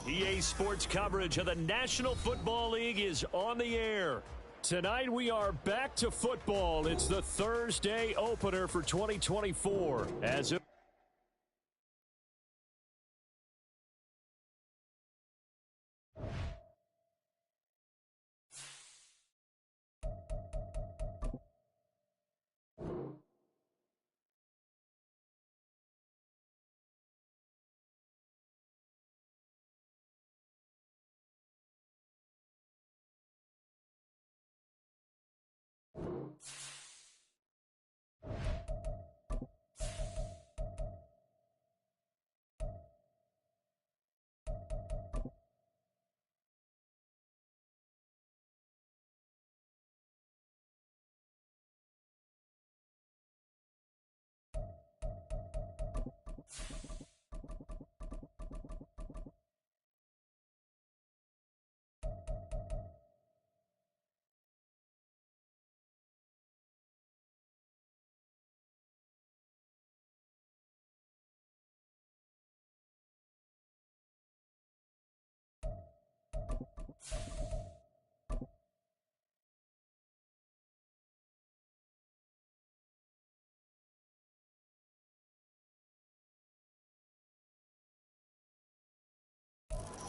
EA Sports coverage of the National Football League is on the air. Tonight we are back to football. It's the Thursday opener for 2024.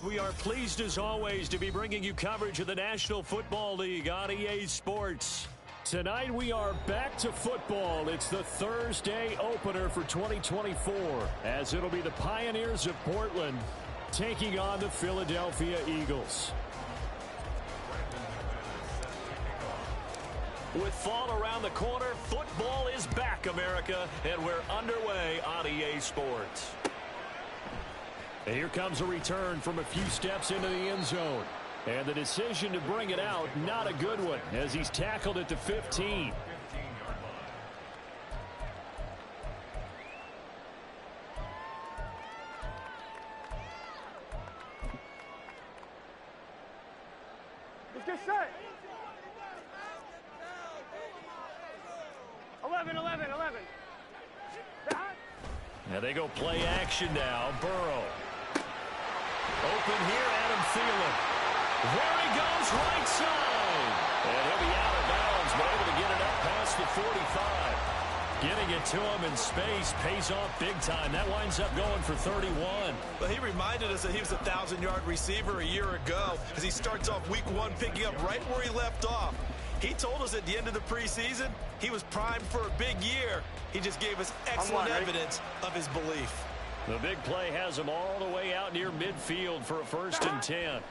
We are pleased as always to be bringing you coverage of the National Football League on EA Sports. Tonight we are back to football. It's the Thursday opener for 2024 as it'll be the Pioneers of Portland taking on the Philadelphia Eagles. With fall around the corner, football is back, America, and we're underway on EA Sports. And here comes a return from a few steps into the end zone. And the decision to bring it out, not a good one, as he's tackled at the 15. Let's get set. 11. Now they go play action now. Burrow. Open here, Adam Thielen. There he goes, right side. And he'll be out of bounds, but able to get it up past the 45. Getting it to him in space pays off big time. That winds up going for 31. Well, he reminded us that he was a 1,000-yard receiver a year ago as he starts off week one picking up right where he left off. He told us at the end of the preseason he was primed for a big year. He just gave us excellent evidence of his belief. The big play has him all the way out near midfield for a 1st and 10.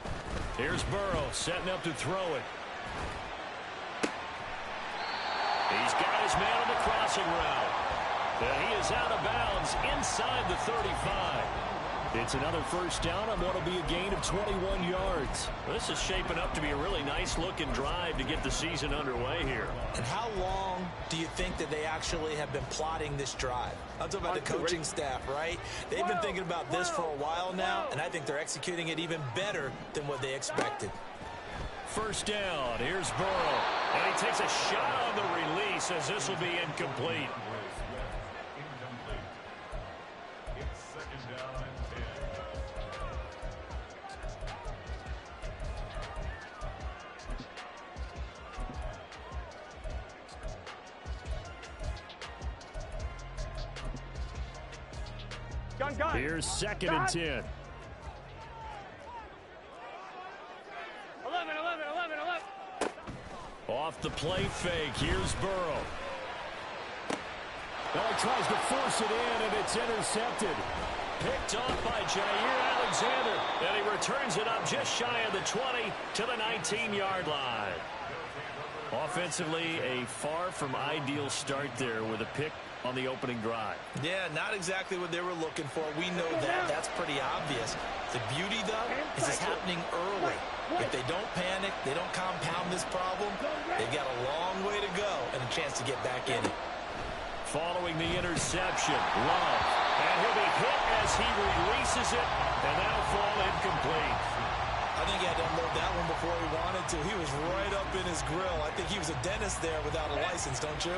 Here's Burrow setting up to throw it. He's got his man on the crossing route. And he is out of bounds inside the 35. It's another 1st down on what will be a gain of 21 yards. This is shaping up to be a really nice-looking drive to get the season underway here. And how long do you think that they actually have been plotting this drive? I'm talking about the coaching staff, right? They've been thinking about this for a while now, and I think they're executing it even better than what they expected. 1st down. Here's Burrow. And he takes a shot on the release as this will be incomplete. Here's 2nd and 10. 11. Off the play fake, here's Burrow. Well, he tries to force it in, and it's intercepted. Picked off by Jair Alexander, and he returns it up just shy of the 20 to the 19-yard line. Offensively, a far from ideal start there with a pick on the opening drive. Yeah, not exactly what they were looking for. We know that. That's pretty obvious. The beauty, though, is it's happening early. If they don't panic, they don't compound this problem, they've got a long way to go and a chance to get back in it. Following the interception, Love. And he'll be hit as he releases it, and that'll fall incomplete. I think he had to unload that one before he wanted to. He was right up in his grill. I think he was a dentist there without a license, don't you?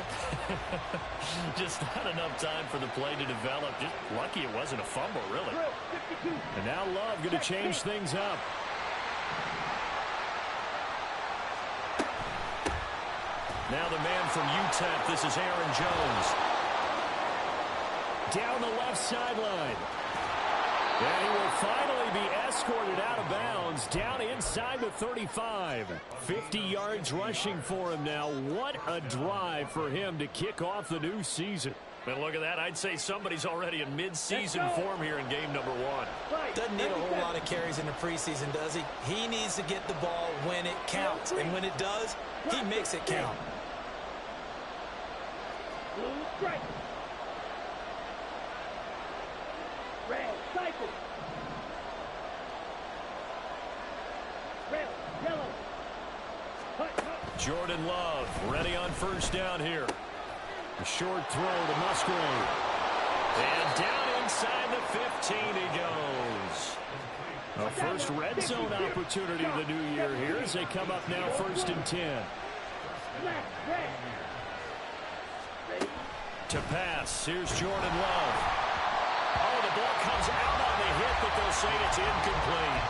Just not enough time for the play to develop. Just lucky it wasn't a fumble, really. And now Love going to change things up. Now the man from UTEP, this is Aaron Jones. Down the left sideline. And he will finally be escorted out of bounds down inside the 35. 50 yards rushing for him now. What a drive for him to kick off the new season. And look at that. I'd say somebody's already in mid-season form here in game number 1. Doesn't need a whole lot of carries in the preseason, does he? He needs to get the ball when it counts. And when it does, he makes it count. Strike. Red, cycle. Red, yellow. Jordan Love ready on first down here. A short throw to Musgrave. And down inside the 15 he goes. A first red zone opportunity of the new year here as they come up now 1st and 10. To pass, here's Jordan Love. Oh, the ball comes out on the hit, but they'll say it's incomplete.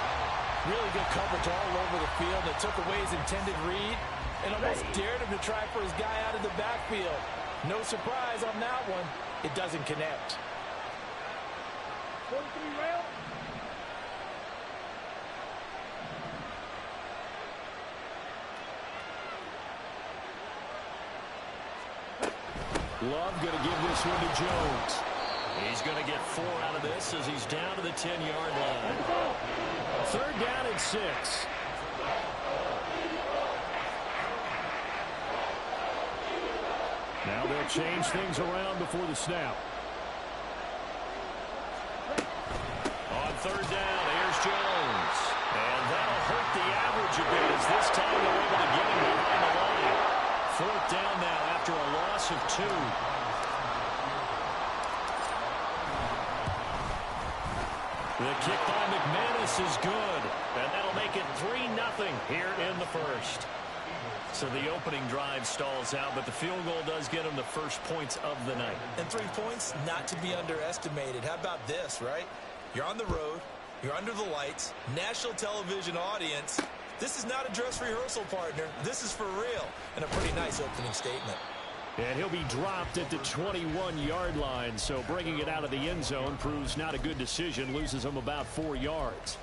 Really good coverage all over the field. It took away his intended read and almost dared him to try for his guy out of the backfield. No surprise on that one. It doesn't connect. 43 rail. Love going to give this one to Jones. He's going to get 4 out of this as he's down to the 10-yard line. 3rd down and 6. Now they'll change things around before the snap. On 3rd down, here's Jones. And that'll hurt the average a bit as this time they're able to get him behind the line. 4th down now after a loss of 2. The kick by McManus is good. And that'll make it 3-0 here in the first. So the opening drive stalls out, but the field goal does get them the first points of the night. And 3 points, not to be underestimated. How about this, right? You're on the road. You're under the lights. National television audience. This is not a dress rehearsal, partner. This is for real. And a pretty nice opening statement. And he'll be dropped at the 21-yard line. So bringing it out of the end zone proves not a good decision. Loses him about 4 yards.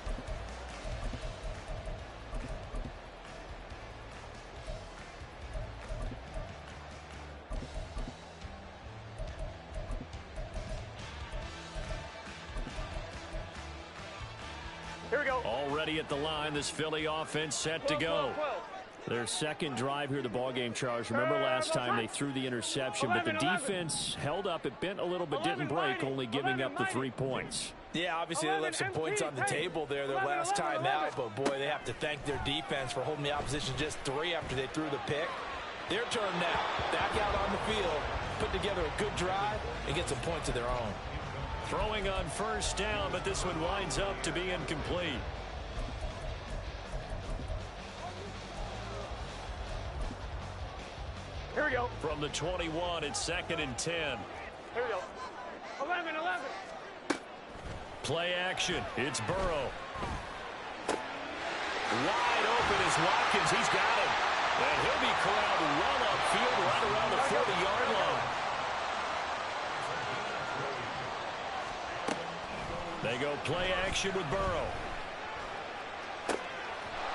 Here we go. Already at the line, this Philly offense set to go. 12. Their second drive here, the ballgame, Charles. Remember last time they threw the interception, but the defense held up. It bent a little but didn't break, only giving up the 3 points. Yeah, obviously they left some points on the table there their last time out, but boy, they have to thank their defense for holding the opposition just 3 after they threw the pick. Their turn now. Back out on the field, put together a good drive, and get some points of their own. Throwing on first down, but this one winds up to be incomplete. Here we go. From the 21, it's 2nd and 10. Here we go. 11. Play action. It's Burrow. Wide open is Watkins. He's got him. And he'll be corralled well upfield right around the 40-yard line. They go play action with Burrow.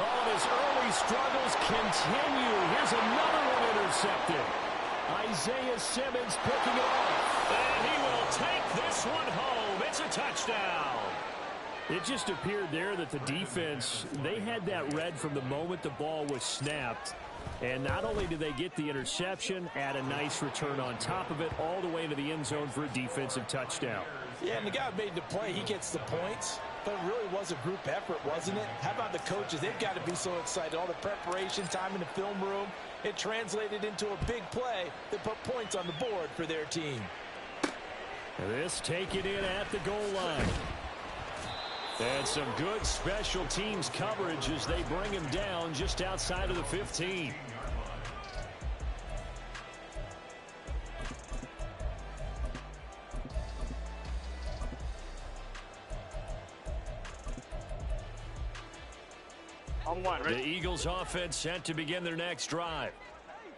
Oh, his early struggles continue. Here's another one intercepted. Isaiah Simmons picking it off. And he will take this one home. It's a touchdown. It just appeared there that the defense, they had that read from the moment the ball was snapped. And not only did they get the interception, add a nice return on top of it, all the way into the end zone for a defensive touchdown. Yeah, and the guy who made the play, he gets the points. But it really was a group effort, wasn't it? How about the coaches? They've got to be so excited. All the preparation, time in the film room, it translated into a big play that put points on the board for their team. This taken in at the goal line. And some good special teams coverage as they bring him down just outside of the 15. On one, ready? The Eagles offense set to begin their next drive.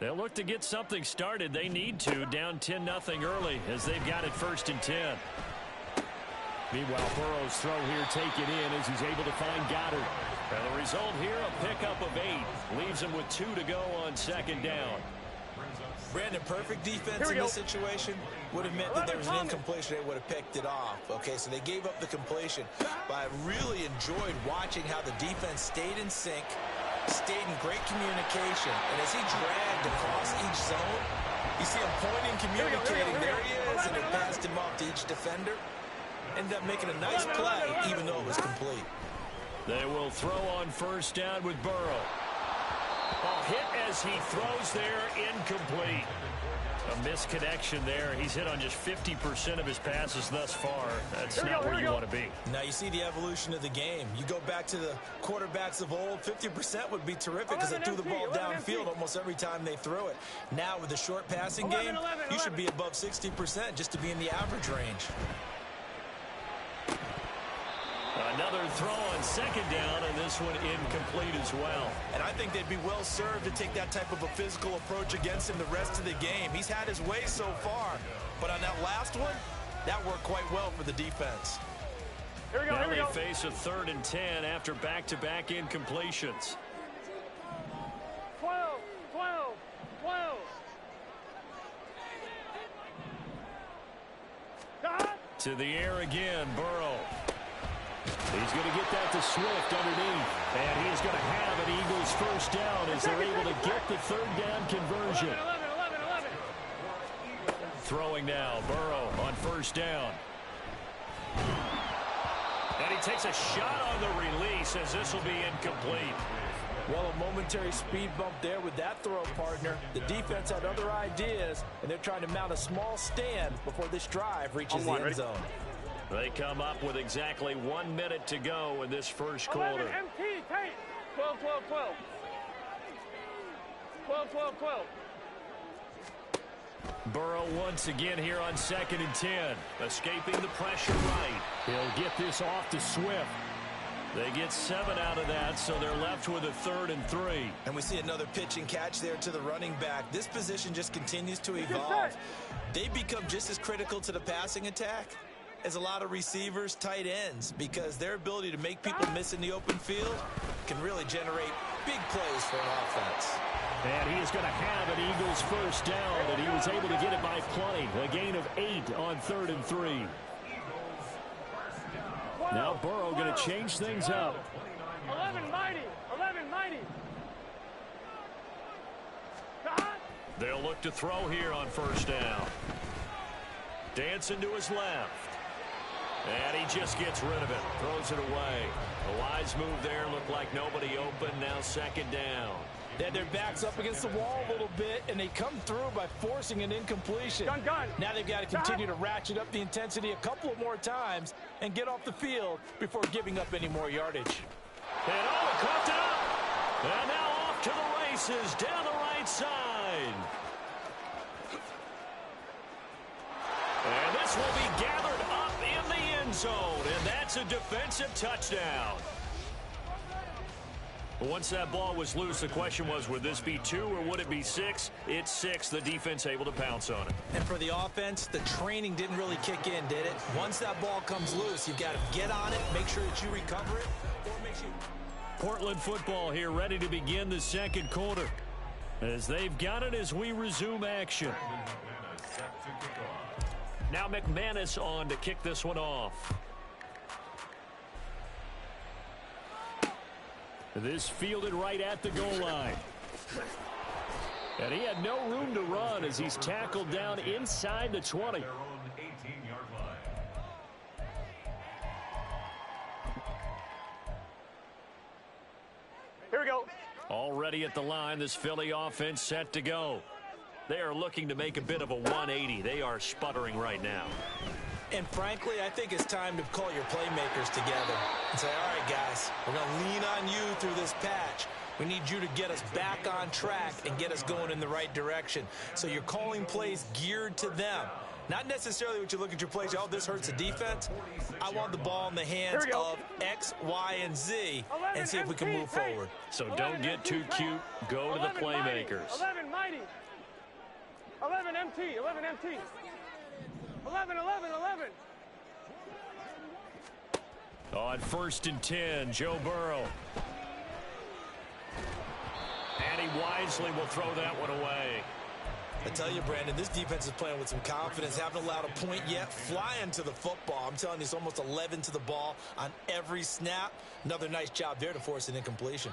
They'll look to get something started. They need to, down 10-0 early as they've got it 1st and 10. Meanwhile, Burrow's throw here taken in as he's able to find Goddard. And the result here, a pickup of 8. Leaves him with 2 to go on 2nd down. Brandon, perfect defense in this situation would have meant that there was an incompletion. They would have picked it off. Okay, so they gave up the completion. But I really enjoyed watching how the defense stayed in sync, stayed in great communication. And as he dragged across each zone, you see him pointing, communicating. There he is, and it passed him off to each defender. Ended up making a nice play, even though it was complete. They will throw on 1st down with Burrow. A hit as he throws there, incomplete. A misconnection there. He's hit on just 50% of his passes thus far. That's not where you want to be. Now you see the evolution of the game. You go back to the quarterbacks of old, 50% would be terrific because they threw the ball downfield almost every time they threw it. Now with the short passing game, you should be above 60% just to be in the average range. Another throw on 2nd down, and this one incomplete as well. And I think they'd be well served to take that type of a physical approach against him the rest of the game. He's had his way so far, but on that last one, that worked quite well for the defense. Here we go, now they face a 3rd and 10 after back-to-back incompletions. 12, 12, 12. To the air again, Burrow. He's going to get that to Swift underneath. And he is going to have an Eagles 1st down as they're able to get the 3rd down conversion. 11. Throwing now, Burrow on 1st down. And he takes a shot on the release as this will be incomplete. Well, a momentary speed bump there with that throw, partner. The defense had other ideas, and they're trying to mount a small stand before this drive reaches the end zone. They come up with exactly 1 minute to go in this 1st quarter. 11, MT, tight. 12, 12, 12. 12, 12, 12. Burrow once again here on 2nd and 10. Escaping the pressure right. He'll get this off to Swift. They get 7 out of that, so they're left with a 3rd and 3. And we see another pitch and catch there to the running back. This position just continues to evolve. They become just as critical to the passing attack as a lot of receivers, tight ends, because their ability to make people miss in the open field can really generate big plays for an offense. And he is going to have an Eagles 1st down, and he was able to get it by plenty. A gain of 8 on 3rd and 3. Now Burrow going to change things up. 11 mighty. They'll look to throw here on 1st down. Dancing to his left. And he just gets rid of it. Throws it away. A wise move there. Looked like nobody open. Now 2nd down. They had their backs up against the wall a little bit, and they come through by forcing an incompletion. Gun. Now they've got to continue to ratchet up the intensity a couple of more times and get off the field before giving up any more yardage. And coughed it up. And now off to the races down the right side. And this will be gathered up in the end zone, and that's a defensive touchdown. Once that ball was loose, the question was, would this be 2 or would it be 6? It's 6. The defense able to pounce on it. And for the offense, the training didn't really kick in, did it? Once that ball comes loose, you've got to get on it, make sure that you recover it, or make sure... Portland football here ready to begin the 2nd quarter. As they've got it as we resume action. Now McManus on to kick this one off. This fielded right at the goal line. And he had no room to run as he's tackled down inside the 20. Here we go. Already at the line, this Philly offense set to go. They are looking to make a bit of a 180. They are sputtering right now. And frankly, I think it's time to call your playmakers together and say, all right, guys, we're going to lean on you through this patch. We need you to get us back on track and get us going in the right direction. So you're calling plays geared to them. Not necessarily what you look at your plays, oh, this hurts the defense. I want the ball in the hands of X, Y, and Z and see if we can move forward. So don't get too cute. Go to the playmakers. 11 mighty. 11 MT. 11 MT. 11, 11, 11. On 1st and 10, Joe Burrow. And he wisely will throw that one away. I tell you, Brandon, this defense is playing with some confidence. Haven't allowed a point yet. Flying to the football. I'm telling you, it's almost 11 to the ball on every snap. Another nice job there to force an incompletion.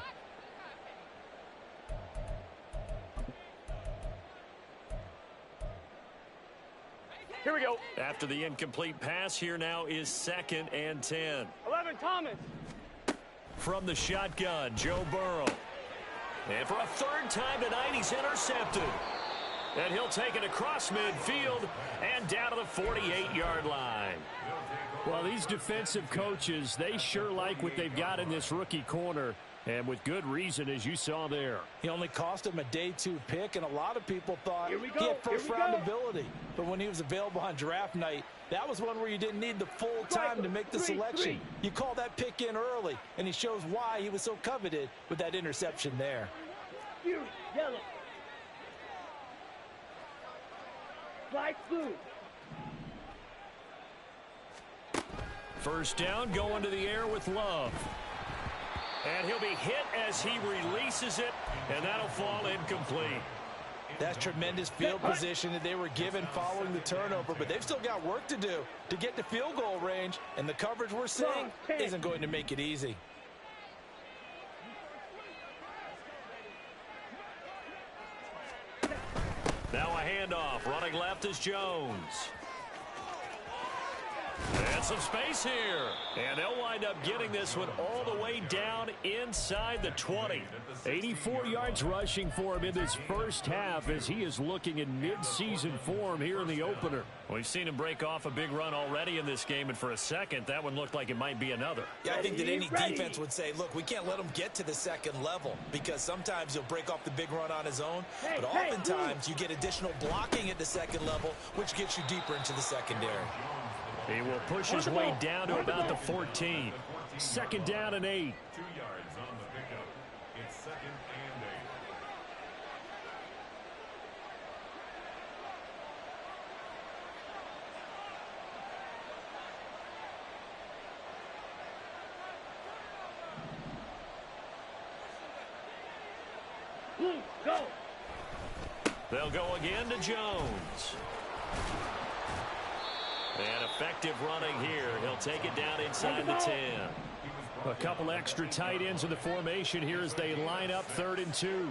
Here we go. After the incomplete pass, here now is 2nd and 10. 11 Thomas. From the shotgun, Joe Burrow. And for a 3rd time tonight, he's intercepted. And he'll take it across midfield and down to the 48-yard line. Well, these defensive coaches, they sure like what they've got in this rookie corner. And with good reason, as you saw there. He only cost him a day 2 pick, and a lot of people thought he had first-round ability. But when he was available on draft night, that was one where you didn't need the full time to make the selection. You call that pick in early, and he shows why he was so coveted with that interception there. Yellow. Light blue. 1st down, going to the air with Love. And he'll be hit as he releases it, and that'll fall incomplete. That's tremendous field position that they were given following the turnover, but they've still got work to do to get to field goal range, and the coverage we're seeing isn't going to make it easy. Now a handoff. Running left is Jones. And some space here. And they'll wind up getting this one all the way down inside the 20. 84 yards rushing for him in this first half as he is looking in mid-season form here in the opener. We've seen him break off a big run already in this game, and for a second, that one looked like it might be another. Yeah, I think that any defense would say, look, we can't let him get to the 2nd level because sometimes he'll break off the big run on his own, but oftentimes you get additional blocking at the 2nd level, which gets you deeper into the secondary. He will push his way down to about the 14. 2nd down and 8. 2 yards on the pickup. It's 2nd and 8. Go. They'll go again to Jones. And effective running here. He'll take it down inside the 10. A couple extra tight ends in the formation here as they line up 3rd and 2.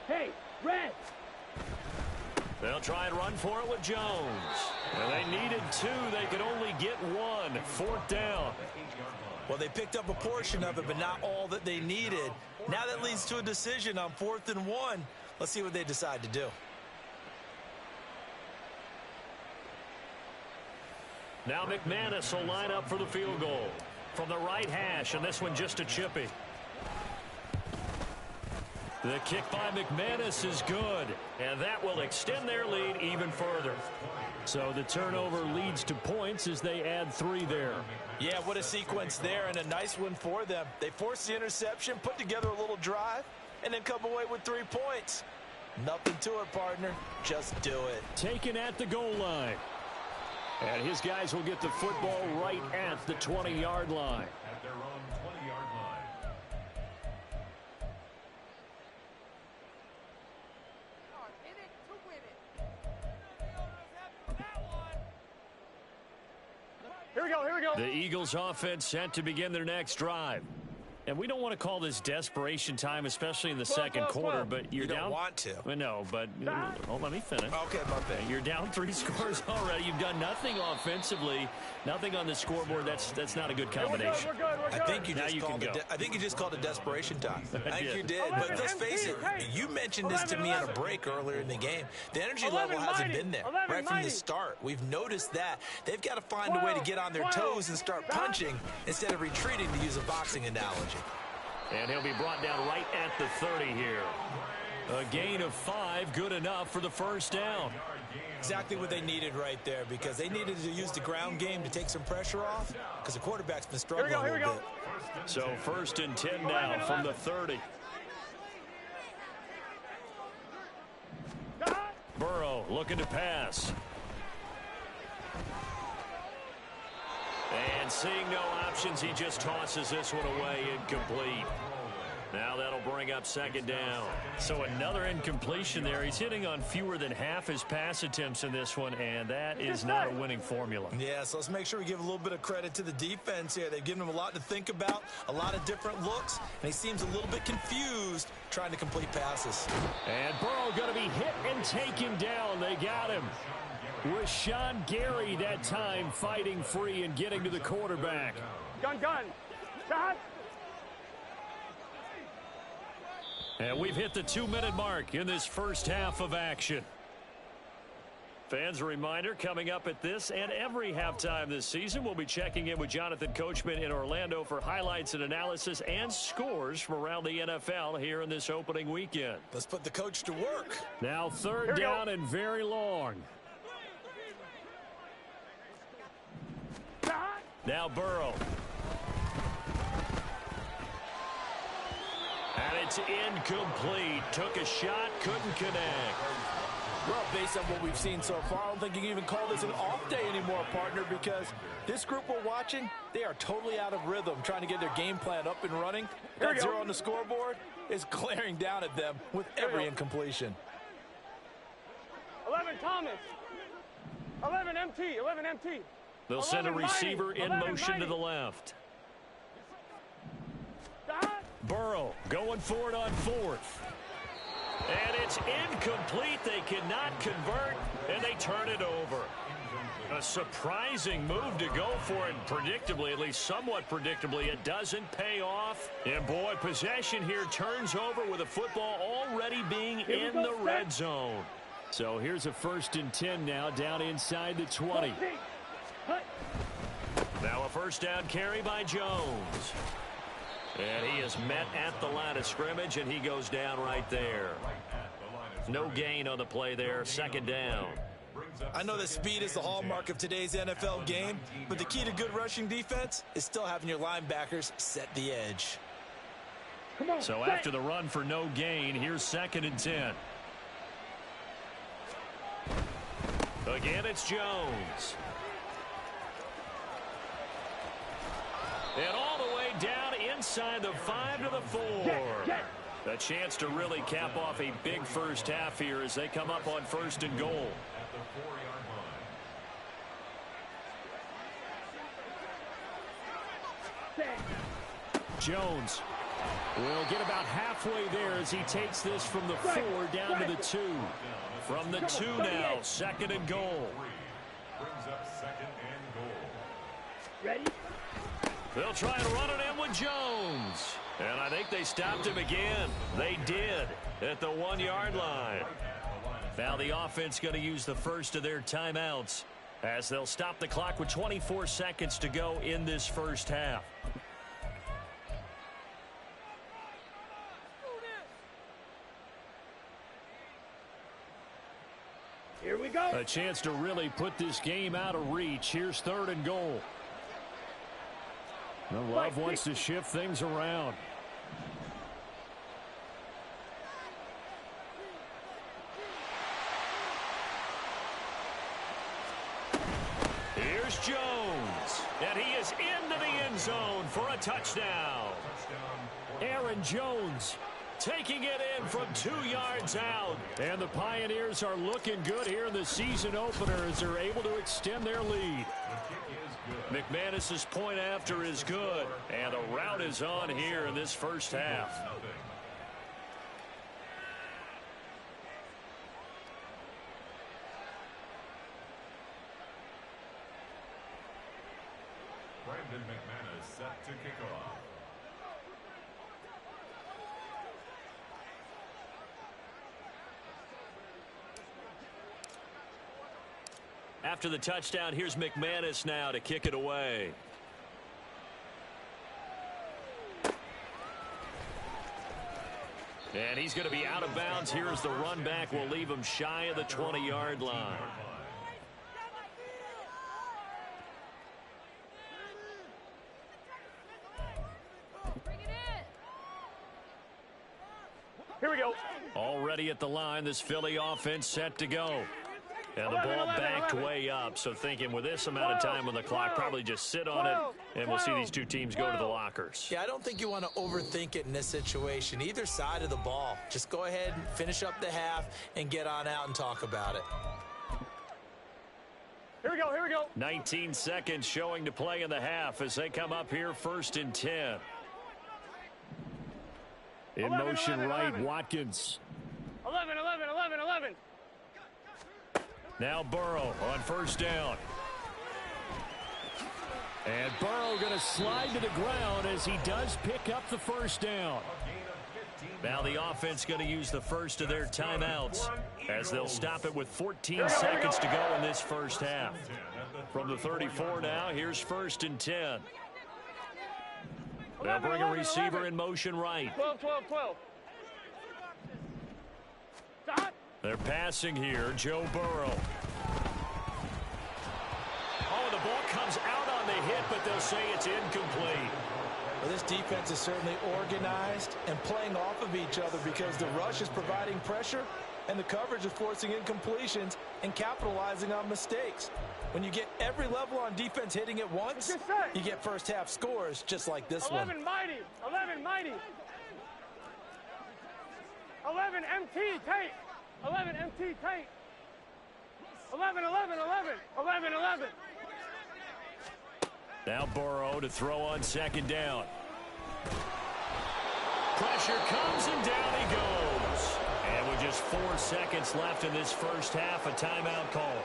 Hey, red. They'll try and run for it with Jones. And they needed 2. They could only get 1. 4th down. Well, they picked up a portion of it, but not all that they needed. Now that leads to a decision on 4th and 1. Let's see what they decide to do. Now McManus will line up for the field goal from the right hash, and this one just a chippy. The kick by McManus is good, and that will extend their lead even further. So the turnover leads to points as they add 3 there. Yeah, what a sequence there, and a nice one for them. They forced the interception, put together a little drive, and then come away with 3 points. Nothing to it, partner. Just do it. Taken at the goal line. And his guys will get the football right at the 20-yard line. at their own 20-yard line. Here we go, here we go. The Eagles offense set to begin their next drive. And we don't want to call this desperation time, especially in the second quarter, but you're you down. don't want to. Well, no, but let me finish. Okay, my bad. You're down 3 scores already. You've done nothing offensively, nothing on the scoreboard. That's not a good combination. We're good. I think you Now just you called can it. go. I think you just called it desperation time. I think did. you did. But let's face it, you mentioned this to me on a break earlier in the game. The energy level hasn't been there right from the start. We've noticed that. They've got to find a way to get on their toes and start punching instead of retreating, to use a boxing analogy. And he'll be brought down right at the 30 here. A gain of 5, good enough for the first down. Exactly what they needed right there, because they needed to use the ground game to take some pressure off, because the quarterback's been struggling a little bit. So 1st and 10 now from the 30. Burrow looking to pass. And seeing no options, he just tosses this one away, incomplete. Now that'll bring up 2nd down. So another incompletion there. He's hitting on fewer than half his pass attempts in this one, and that is not a winning formula. Yeah, so let's make sure we give a little bit of credit to the defense here. They've given him a lot to think about, a lot of different looks, and he seems a little bit confused trying to complete passes. And Burrow going to be hit and taken down. They got him. Rashawn Gary that time fighting free and getting to the quarterback. Gun. Shot. And we've hit the 2-minute mark in this first half of action. Fans, a reminder, coming up at this and every halftime this season, we'll be checking in with Jonathan Coachman in Orlando for highlights and analysis and scores from around the NFL here in this opening weekend. Let's put the coach to work. Now 3rd down and very long. Now Burrow. And it's incomplete. Took a shot, couldn't connect. Well, based on what we've seen so far, I don't think you can even call this an off day anymore, partner, because this group we're watching, they are totally out of rhythm, trying to get their game plan up and running. That 0 on the scoreboard is glaring down at them with every incompletion. 11 Thomas. 11 MT. They'll send a receiver in motion to the left. Burrow going for it on 4th. And it's incomplete. They cannot convert, and they turn it over. A surprising move to go for it, predictably, at least somewhat predictably. It doesn't pay off. And, boy, possession here turns over with the football already being in the red zone. So here's a 1st and 10 now, down inside the 20. Now a 1st down carry by Jones. And he is met at the line of scrimmage, and he goes down right there. No gain on the play there, 2nd down. I know that speed is the hallmark of today's NFL game, but the key to good rushing defense is still having your linebackers set the edge. So after the run for no gain, here's 2nd and 10. Again, it's Jones. And all the way down inside the 5 to the 4. A chance to really cap off a big first half here as they come up on 1st and goal. Jones will get about halfway there as he takes this from the 4 down to the 2. From the 2 now, 2nd and goal. Brings up 2nd and goal. Ready? They'll try and run it in with Jones. And I think they stopped him again. They did at the 1-yard line. Now the offense going to use the first of their timeouts as they'll stop the clock with 24 seconds to go in this first half. Here we go. A chance to really put this game out of reach. Here's 3rd and goal. The Love wants to shift things around. Here's Jones. And he is into the end zone for a touchdown. Aaron Jones taking it in from 2 yards out. And the Pioneers are looking good here in the season opener as they're able to extend their lead. McManus's point after is good, and a rout is on here in this first half. Brandon McManus set to kick off. After the touchdown, here's McManus now to kick it away. And he's going to be out of bounds here as the run back will leave him shy of the 20-yard line. Here we go. Already at the line, this Philly offense set to go. And the ball backed way up, so thinking with this amount of time on the clock, probably just sit on it, and we'll see these two teams go to the lockers. Yeah, I don't think you want to overthink it in this situation. Either side of the ball. Just go ahead and finish up the half and get on out and talk about it. Here we go, here we go. 19 seconds showing to play in the half as they come up here 1st and 10. In 11, motion 11, right, 11. Watkins. 11, 11, 11, 11. Now Burrow on 1st down. And Burrow going to slide to the ground as he does pick up the 1st down. Now the offense going to use the first of their timeouts as they'll stop it with 14 seconds to go in this first half. From the 34 now, here's 1st and 10. They'll bring a receiver in motion right. 12, 12, 12. Stop. They're passing here, Joe Burrow. Oh, the ball comes out on the hit, but they'll say it's incomplete. Well, this defense is certainly organized and playing off of each other because the rush is providing pressure and the coverage is forcing incompletions and capitalizing on mistakes. When you get every level on defense hitting at once, you get first half scores just like this 11 one. mighty. 11 mighty. 11 MT tape. 11 MT tape. 11, 11, 11. 11, 11. Now Burrow to throw on 2nd down. Pressure comes and down he goes. And with just 4 seconds left in this first half, a timeout call.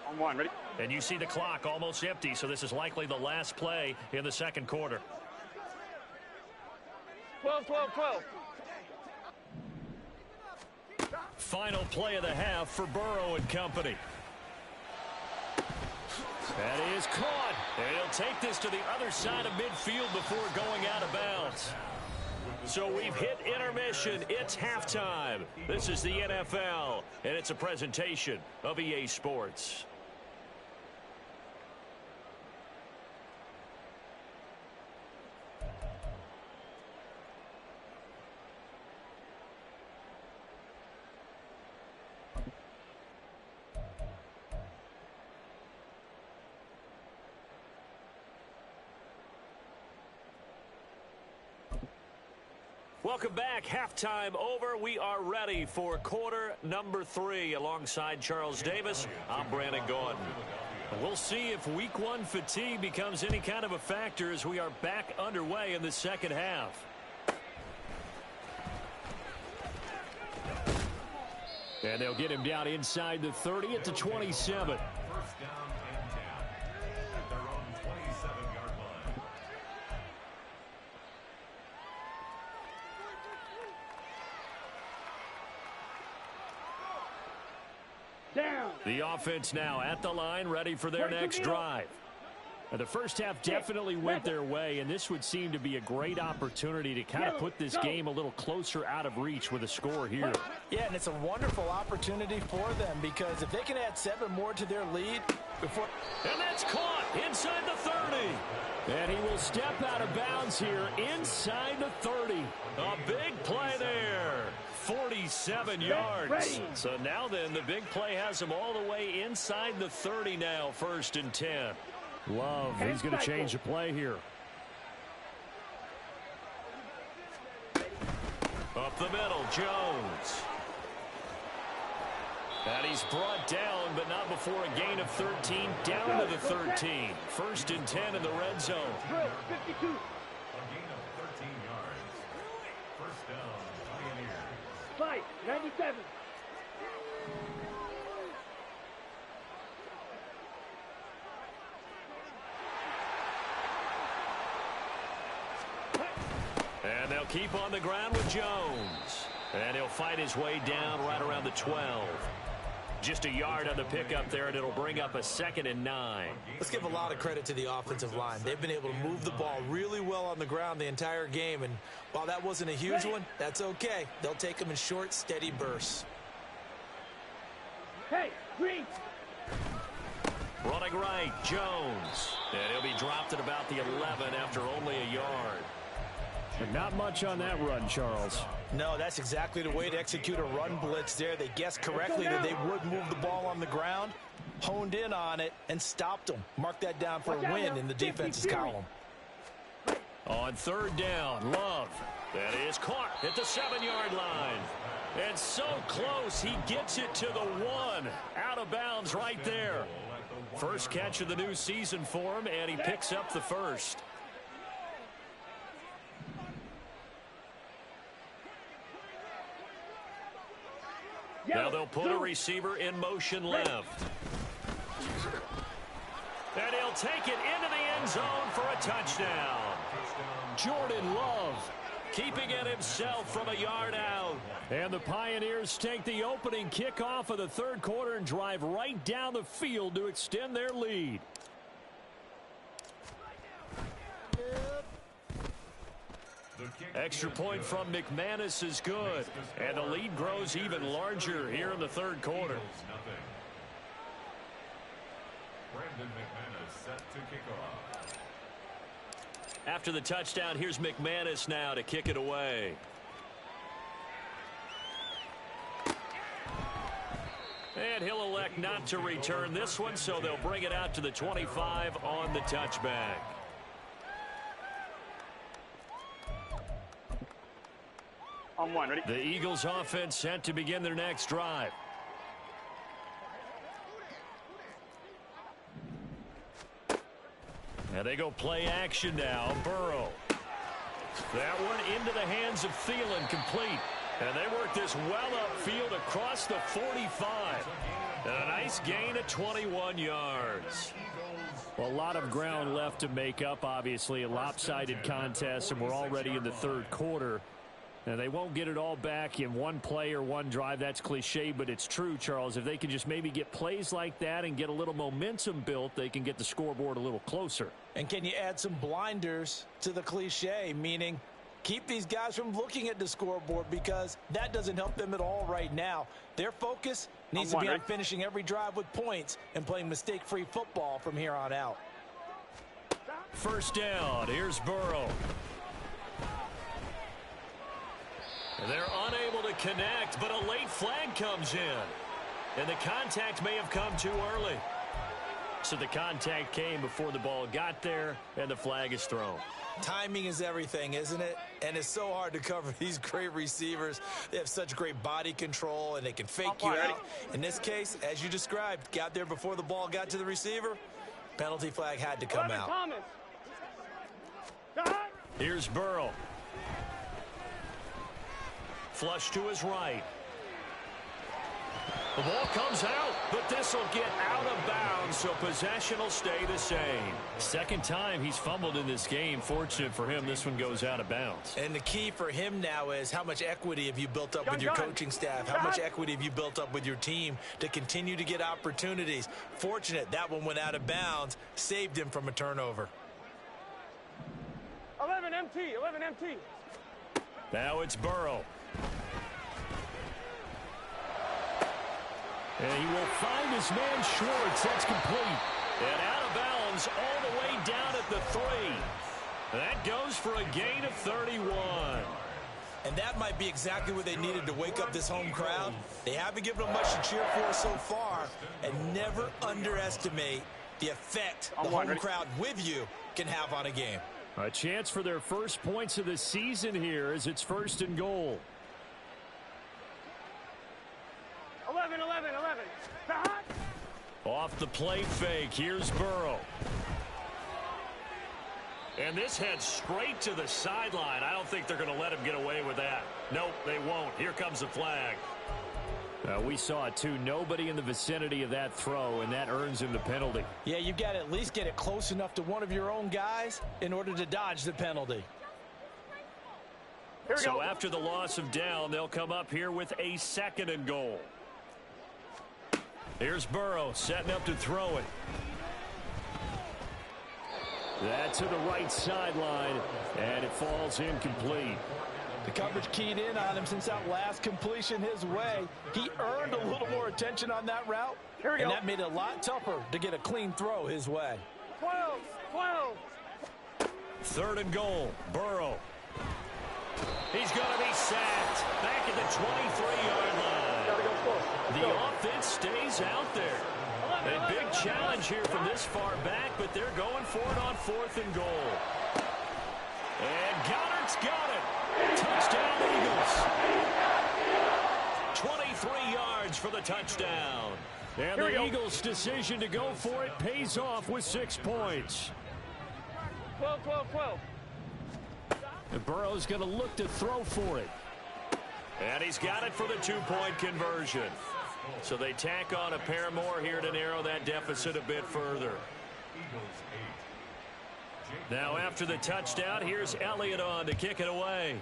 On 1, ready? And you see the clock almost empty, so this is likely the last play in the 2nd quarter. 12, 12, 12. Final play of the half for Burrow and company. That is caught. And he'll take this to the other side of midfield before going out of bounds. So we've hit intermission. It's halftime. This is the NFL, and it's a presentation of EA Sports. Welcome back. Halftime over. We are ready for quarter number 3. Alongside Charles Davis, I'm Brandon Gordon. We'll see if week 1 fatigue becomes any kind of a factor as we are back underway in the second half. And they'll get him down inside the 30 at the 27. 1st down and 10 at their own 27-yard line. Down. The offense now at the line, ready for their next drive. And the first half definitely went their way, and this would seem to be a great opportunity to kind of put this game a little closer out of reach with a score here. Yeah, and it's a wonderful opportunity for them because if they can add 7 more to their lead before... And that's caught inside the 30. And he will step out of bounds here inside the 30. A big play there. 47 yards. So now then, the big play has him all the way inside the 30 now, 1st and 10. Love, he's going to change the play here. Up the middle, Jones. And he's brought down, but not before a gain of 13, down to the 13. 1st and 10 in the red zone. 52. A gain of 13 yards. First down, Pioneers. 97. And they'll keep on the ground with Jones. And he'll fight his way down right around the 12. Just a yard on the pickup there, and it'll bring up a 2nd and 9. Let's give a lot of credit to the offensive line. They've been able to move the ball really well on the ground the entire game, and while that wasn't a huge one, that's okay. They'll take them in short, steady bursts. Hey, Green. Running right, Jones. And he'll be dropped at about the 11 after only a yard. But not much on that run, Charles. No, that's exactly the way to execute a run blitz there. They guessed correctly that they would move the ball on the ground, honed in on it, and stopped them. Mark that down for a win in the defense's column. On 3rd down, Love. That is caught at the 7-yard line. And so close, he gets it to the 1. Out of bounds right there. First catch of the new season for him, and he picks up the 1st. Now they'll put a receiver in motion left. And he'll take it into the end zone for a touchdown. Jordan Love keeping it himself from a yard out. And the Pioneers take the opening kickoff of the 3rd quarter and drive right down the field to extend their lead. Extra point from McManus is good. And the lead grows even larger here in the 3rd quarter. Brandon McManus set to kick off. After the touchdown, here's McManus now to kick it away. And he'll elect not to return this one, so they'll bring it out to the 25 on the touchback. On 1, ready? The Eagles offense set to begin their next drive. And they go play action now. Burrow. That one into the hands of Thielen, complete. And they work this well upfield across the 45. And a nice gain of 21 yards. Well, a lot of ground left to make up, obviously. A lopsided contest, and we're already in the 3rd quarter. Now, they won't get it all back in one play or one drive. That's cliche, but it's true, Charles. If they can just maybe get plays like that and get a little momentum built, they can get the scoreboard a little closer. And can you add some blinders to the cliche, meaning keep these guys from looking at the scoreboard, because that doesn't help them at all right now. Their focus needs to be on finishing every drive with points and playing mistake-free football from here on out. 1st down. Here's Burrow. They're unable to connect, but a late flag comes in. And the contact may have come too early. So the contact came before the ball got there, and the flag is thrown. Timing is everything, isn't it? And it's so hard to cover these great receivers. They have such great body control, and they can fake you out. In this case, as you described, got there before the ball got to the receiver. Penalty flag had to come out. Here's Burrow. Flush to his right. The ball comes out, but this will get out of bounds, so possession will stay the same. 2nd time he's fumbled in this game. Fortunate for him, this one goes out of bounds. And the key for him now is how much equity have you built up with your coaching staff? How much equity have you built up with your team to continue to get opportunities? Fortunate that one went out of bounds, saved him from a turnover. 11 MT, 11 MT. Now it's Burrow. And he will find his man Schwartz. That's complete. And out of bounds all the way down at the 3. That goes for a gain of 31. And that might be exactly what they needed to wake up this home crowd. They haven't given them much to cheer for so far. And never underestimate the effect the home crowd with you can have on a game. A chance for their first points of the season here as it's 1st and goal. 11, 11, 11. Off the play fake, here's Burrow. And this heads straight to the sideline. I don't think they're going to let him get away with that. Nope, they won't. Here comes the flag. We saw it too. Nobody in the vicinity of that throw, and that earns him the penalty. Yeah, you've got to at least get it close enough to one of your own guys in order to dodge the penalty. So after the loss of down, they'll come up here with a 2nd and goal. Here's Burrow setting up to throw it. That to the right sideline, and it falls incomplete. The coverage keyed in on him since that last completion his way. He earned a little more attention on that route, and that made it a lot tougher to get a clean throw his way. 12. 3rd and goal, Burrow. He's going to be sacked back at the 23-yard line. The offense stays out there. A big challenge here from this far back, but they're going for it on 4th and goal. And Goddard's got it. Touchdown, Eagles. 23 yards for the touchdown. And the Eagles' decision to go for it pays off with 6 points. 12. And Burrow's going to look to throw for it. And he's got it for the 2-point conversion. So they tack on a pair more here to narrow that deficit a bit further. Now after the touchdown, here's Elliott on to kick it away.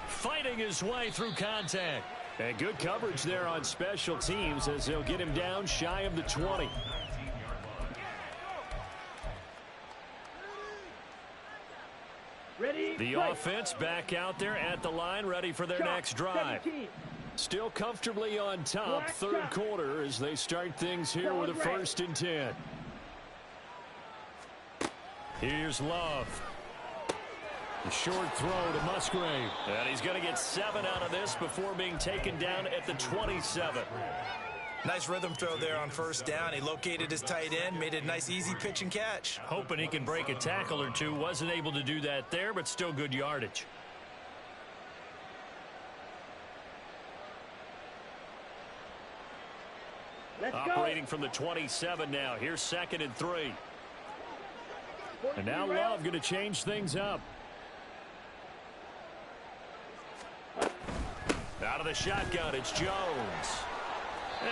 Fighting his way through contact. And good coverage there on special teams as they'll get him down shy of the 20. The offense back out there at the line, ready for their next drive. Still comfortably on top, 3rd quarter as they start things here with a 1st and 10. Here's Love. The short throw to Musgrave. And he's going to get 7 out of this before being taken down at the 27. Nice rhythm throw there on 1st down. He located his tight end, made it a nice easy pitch and catch. Hoping he can break a tackle or two. Wasn't able to do that there, but still good yardage. Operating from the 27 now. Here's 2nd and 3. And now Love going to change things up. Out of the shotgun, it's Jones.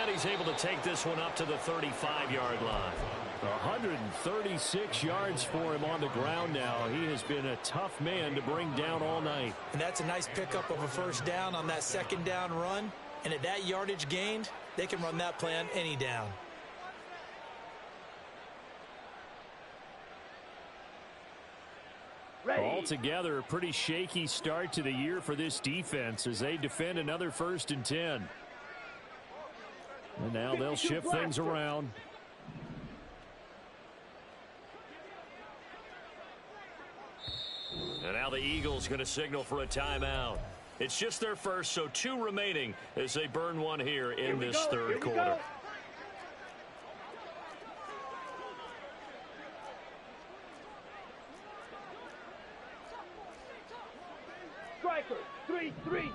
And he's able to take this one up to the 35-yard line. 136 yards for him on the ground now. He has been a tough man to bring down all night. And that's a nice pickup of a 1st down on that 2nd down run. And at that yardage gained, they can run that play on any down. Altogether, a pretty shaky start to the year for this defense as they defend another 1st and 10. And now they'll shift things around. And now the Eagles going to signal for a timeout. It's just their first, so 2 remaining as they burn one here in this 3rd quarter. Striker, 3-3.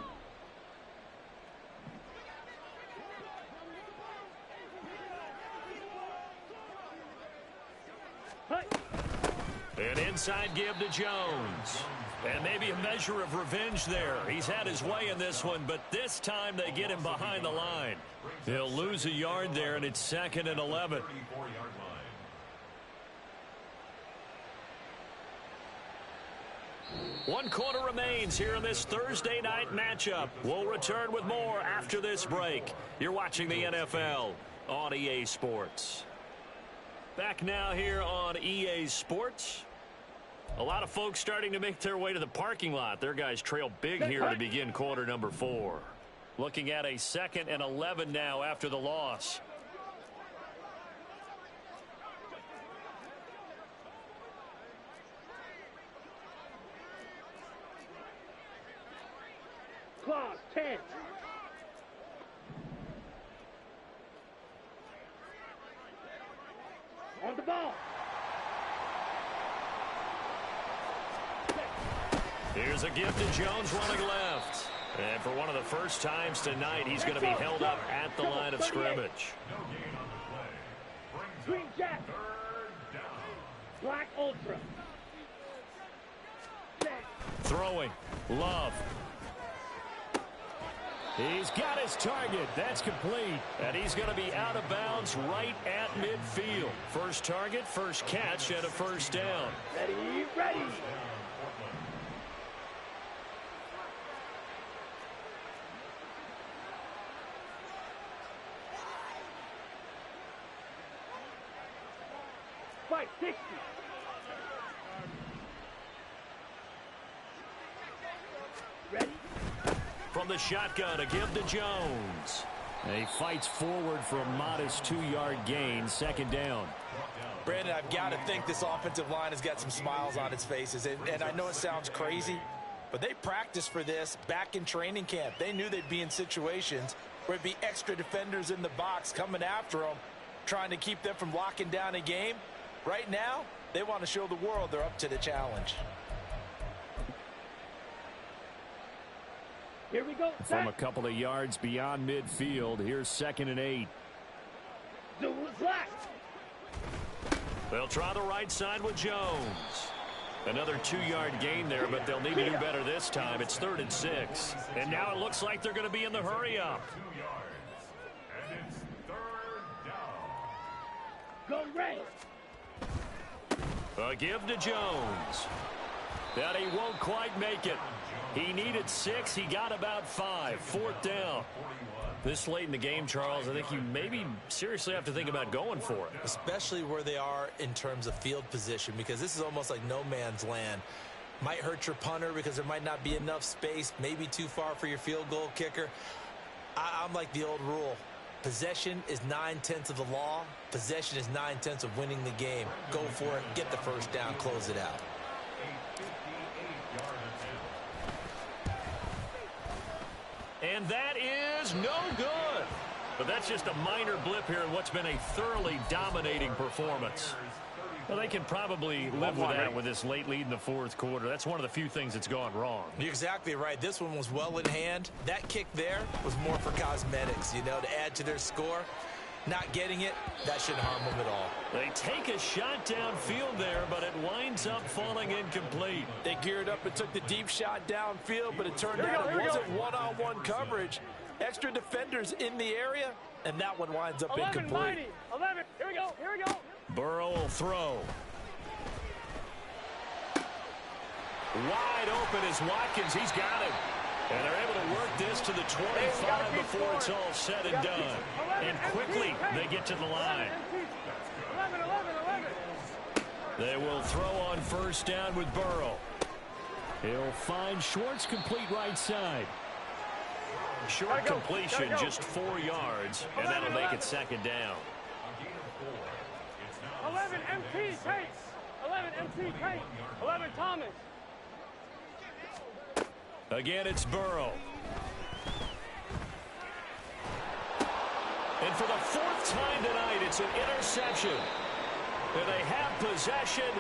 An inside give to Jones. And maybe a measure of revenge there. He's had his way in this one, but this time they get him behind the line. He'll lose a yard there, and it's 2nd and 11. 34-yard line. 1 quarter remains here in this Thursday night matchup. We'll return with more after this break. You're watching the NFL on EA Sports. Back now here on EA Sports. A lot of folks starting to make their way to the parking lot. Their guys trail big here to begin quarter number 4. Looking at a 2nd and 11 now after the loss. Clock, 10. On the ball. Here's a gift to Jones running left. And for one of the first times tonight, he's going to be held up at the line of scrimmage. No gain on the play. Brings Green up Jack. 3rd down. Black Ultra. Throwing. Love. He's got his target. That's complete. And he's going to be out of bounds right at midfield. First target, first catch, and a first down. Ready, ready. Fight 60. Ready. From the shotgun, a give to Jones. And he fights forward for a modest 2-yard gain. Second down. Brandon, I've got to think this offensive line has got some smiles on its faces. And I know it sounds crazy, but they practiced for this back in training camp. They knew they'd be in situations where it'd be extra defenders in the box coming after them, trying to keep them from locking down a game. Right now, they want to show the world they're up to the challenge. Here we go. From a couple of yards beyond midfield, here's 2nd and 8. Slack. They'll try the right side with Jones. Another 2-yard gain there, but they'll need to do better this time. It's 3rd and 6. And now it looks like they're going to be in the hurry-up. 2 yards. And it's 3rd down. Go red. A give to Jones. That he won't quite make it. He needed 6. He got about 5. 4th down. This late in the game, Charles, I think you maybe seriously have to think about going for it. Especially where they are in terms of field position, because this is almost like no man's land. Might hurt your punter because there might not be enough space, maybe too far for your field goal kicker. I'm like the old rule. Possession is 9/10 of the law. Possession is 9/10 of winning the game. Go for it. Get the first down. Close it out. And that is no good. But that's just a minor blip here in what's been a thoroughly dominating performance. Well, they can probably live with that with this late lead in the 4th quarter. That's one of the few things that's gone wrong. You're exactly right. This one was well in hand. That kick there was more for cosmetics, you know, to add to their score. Not getting it, that shouldn't harm them at all. They take a shot downfield there, but it winds up falling incomplete. They geared up and took the deep shot downfield, but it turned out it wasn't one-on-one coverage. Extra defenders in the area, and that one winds up 11, incomplete. mighty. 11. Here we go. Here we go. Burrow will throw. Wide open is Watkins. He's got it. And they're able to work this to the 25 before it's all said and done. And quickly, they get to the line. 11, 11, 11. They will throw on first down with Burrow. He'll find Schwartz complete right side. Short completion, just 4 yards, and that'll make it 2nd down. 11 MT Tate. 11 MT Tate. 11 Thomas. Again, it's Burrow. And for the 4th time tonight, it's an interception. And they have possession.